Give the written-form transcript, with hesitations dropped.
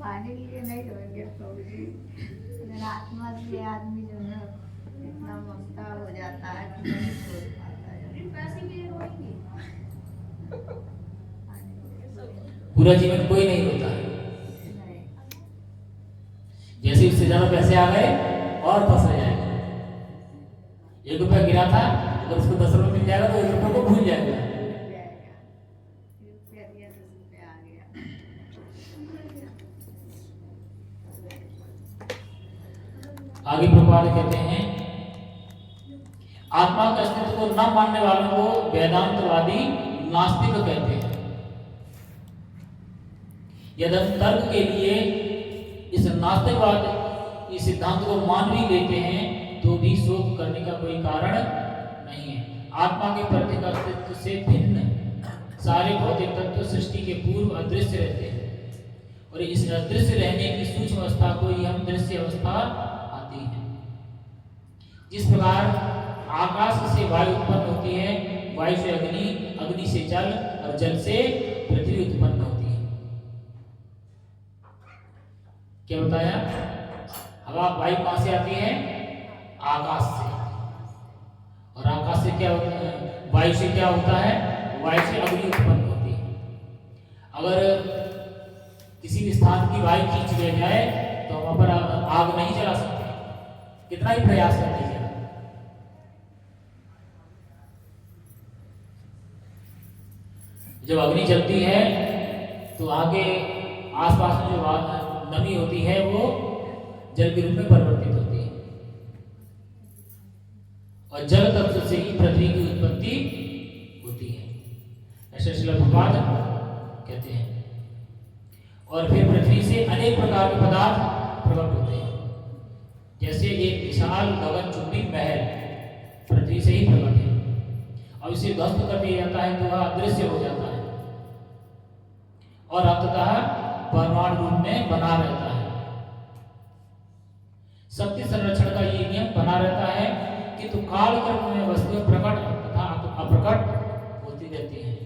पाने के लिए नहीं होंगे प्रभु जी, अगर आत्मा से आदमी जो है इतना ममता हो जाता है कि नहीं छोड़ पाता है। पैसे के लिए होंगे पूरा जीवन कोई नहीं होता है। नहीं। जैसे उससे ज्यादा पैसे आ गए और फंस जाएगा। 1 रुपया गिरा था, अगर उसको 10 रुपये मिल जाएगा तो 1 रुपये को भूल जाएगा। आगे प्रभुपाद कहते हैं, आत्मा के अस्तित्व को न मानने वालों को वेदांतवादी नास्तिक कहते हैं। यदि हम तर्क के लिए इस नास्तिकवाद इस सिद्धांत को मान भी लेते हैं तो भी शोक करने का कोई कारण नहीं है। आत्मा के प्रत्येक अस्तित्व से भिन्न सारे भौतिक तत्व सृष्टि के पूर्व अदृश्य रहते हैं और इस अदृश्य रहने की सूक्ष्म अवस्था को ही हम दृश्य अवस्था आती है। जिस प्रकार आकाश से वायु उत्पन्न होती है, वायु से अग्नि, अग्नि से जल और जल से पृथ्वी उत्पन्न होती है। क्या बताया? हवा वायु कहां से आती है? आकाश से। और आकाश से क्या होता है? वायु से क्या होता है? वायु से अग्नि उत्पन्न होती है। अगर किसी भी स्थान की वायु खींच लिया जाए तो वहां पर आग नहीं जला सकते, कितना ही प्रयास कर लीजिए। जब अग्नि जलती है तो आगे आसपास में जो नमी होती है वो जल के रूप में परिवर्तित होती है और जल तत्व से ही पृथ्वी की उत्पत्ति होती है, ऐसे श्रील प्रभुपाद कहते हैं। और फिर पृथ्वी से अनेक प्रकार के पदार्थ प्रकट होते हैं, जैसे एक विशाल गगनचुंबी महल पृथ्वी से ही प्रकट है और इसे ध्वस्त कर दिया जाता है तो वह अदृश्य हो जाता है और अंततः परमाणु रूप में बना रहता है। शक्ति संरक्षण का ये नियम बना रहता है कि तो काल क्रम में वस्तुएं प्रकट तथा अप्रकट होती रहती हैं।